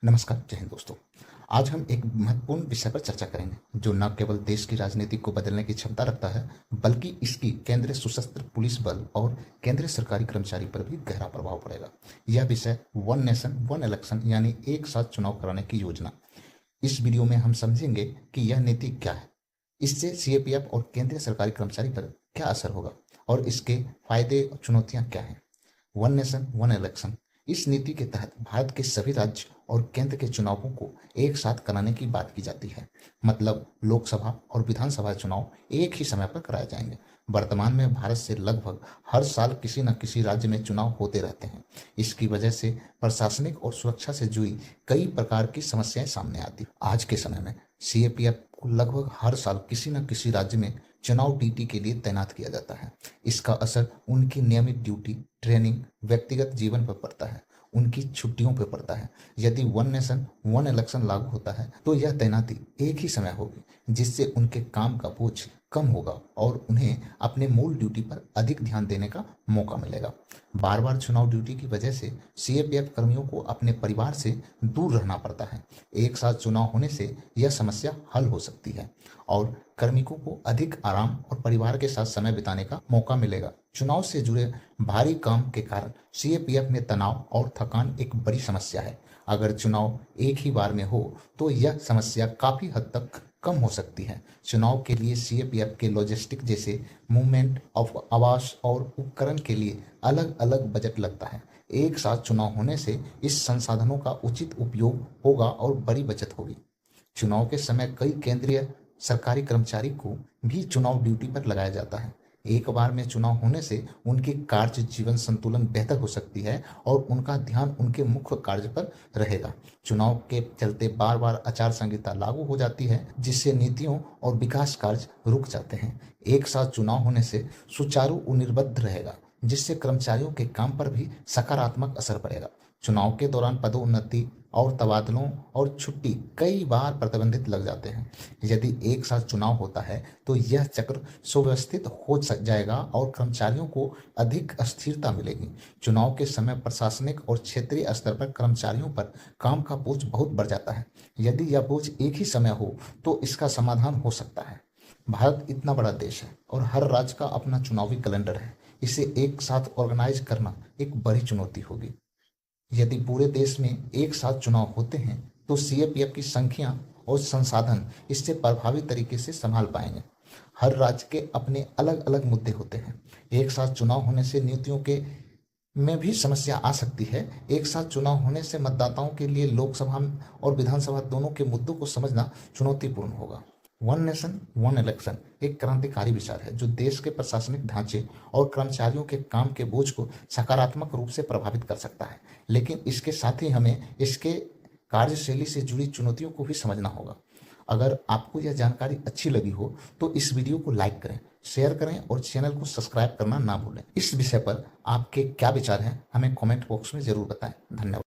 नमस्कार, जय हिंद दोस्तों। आज हम एक महत्वपूर्ण विषय पर चर्चा करेंगे जो न केवल देश की राजनीति को बदलने की क्षमता रखता है, बल्कि इसकी केंद्रीय सशस्त्र पुलिस बल और केंद्रीय सरकारी कर्मचारी पर भी गहरा प्रभाव पड़ेगा। यह विषय वन नेशन वन इलेक्शन यानी एक साथ चुनाव कराने की योजना। इस वीडियो में हम समझेंगे कि यह नीति क्या है, इससे सीएपीएफ और केंद्रीय सरकारी कर्मचारी पर क्या असर होगा और इसके फायदे और चुनौतियां क्या हैं। वन नेशन वन इलेक्शन, इस नीति के तहत भारत के सभी राज्य और केंद्र के चुनावों को एक साथ कराने की बात की जाती है। मतलब लोकसभा और विधानसभा चुनाव एक ही समय पर कराए जाएंगे। वर्तमान में भारत से लगभग हर साल किसी न किसी राज्य में चुनाव होते रहते हैं। इसकी वजह से प्रशासनिक और सुरक्षा से जुड़ी कई प्रकार की समस्याएं सामने आती। आज के समय में सीएपीएफ को लगभग हर साल किसी न किसी राज्य में चुनाव ड्यूटी के लिए तैनात किया जाता है। इसका असर उनकी नियमित ड्यूटी, ट्रेनिंग, व्यक्तिगत जीवन पर पड़ता है, उनकी छुट्टियों पर पड़ता है। यदि वन नेशन वन इलेक्शन लागू होता है तो यह तैनाती एक ही समय होगी, जिससे उनके काम का बोझ कम होगा और उन्हें अपने मूल ड्यूटी पर अधिक ध्यान देने का मौका मिलेगा। बार बार चुनाव ड्यूटी की वजह से सीएपीएफ कर्मियों को अपने परिवार से दूर रहना पड़ता है। एक साथ चुनाव होने से यह समस्या हल हो सकती है और कार्मिकों को अधिक आराम और परिवार के साथ समय बिताने का मौका मिलेगा। चुनाव से जुड़े भारी काम के कारण सीएपीएफ में तनाव और थकान एक बड़ी समस्या है। अगर चुनाव एक ही बार में हो तो यह समस्या काफी हद तक कम हो सकती है। चुनाव के लिए सीएपीएफ के लॉजिस्टिक जैसे मूवमेंट ऑफ आवास और उपकरण के लिए अलग अलग बजट लगता है। एक साथ चुनाव होने से इस संसाधनों का उचित उपयोग होगा और बड़ी बचत होगी। चुनाव के समय कई केंद्रीय सरकारी कर्मचारी को भी चुनाव ड्यूटी पर लगाया जाता है। एक बार में चुनाव होने से उनकी कार्य जीवन संतुलन बेहतर हो सकती है और उनका ध्यान उनके मुख्य कार्य पर रहेगा। चुनाव के चलते बार बार आचार संहिता लागू हो जाती है, जिससे नीतियों और विकास कार्य रुक जाते हैं। एक साथ चुनाव होने से सुचारू निर्बाध रहेगा, जिससे कर्मचारियों के काम पर भी सकारात्मक असर पड़ेगा। चुनाव के दौरान पदोन्नति और तबादलों और छुट्टी कई बार प्रतिबंधित लग जाते हैं। यदि एक साथ चुनाव होता है तो यह चक्र सुव्यवस्थित हो जाएगा और कर्मचारियों को अधिक स्थिरता मिलेगी। चुनाव के समय प्रशासनिक और क्षेत्रीय स्तर पर कर्मचारियों पर काम का बोझ बहुत बढ़ जाता है। यदि यह बोझ एक ही समय हो तो इसका समाधान हो सकता है। भारत इतना बड़ा देश है और हर राज्य का अपना चुनावी कैलेंडर है। इसे एक साथ ऑर्गेनाइज करना एक बड़ी चुनौती होगी। यदि पूरे देश में एक साथ चुनाव होते हैं तो सीएपीएफ की संख्या और संसाधन इससे प्रभावी तरीके से संभाल पाएंगे। हर राज्य के अपने अलग अलग मुद्दे होते हैं। एक साथ चुनाव होने से नीतियों के में भी समस्या आ सकती है। एक साथ चुनाव होने से मतदाताओं के लिए लोकसभा और विधानसभा दोनों के मुद्दों को समझना चुनौतीपूर्ण होगा। वन नेशन वन इलेक्शन एक क्रांतिकारी विचार है जो देश के प्रशासनिक ढांचे और कर्मचारियों के काम के बोझ को सकारात्मक रूप से प्रभावित कर सकता है। लेकिन इसके साथ ही हमें इसके कार्यशैली से जुड़ी चुनौतियों को भी समझना होगा। अगर आपको यह जानकारी अच्छी लगी हो तो इस वीडियो को लाइक करें, शेयर करें और चैनल को सब्सक्राइब करना ना भूलें। इस विषय पर आपके क्या विचार हैं, हमें कमेंट बॉक्स में जरूर बताएं। धन्यवाद।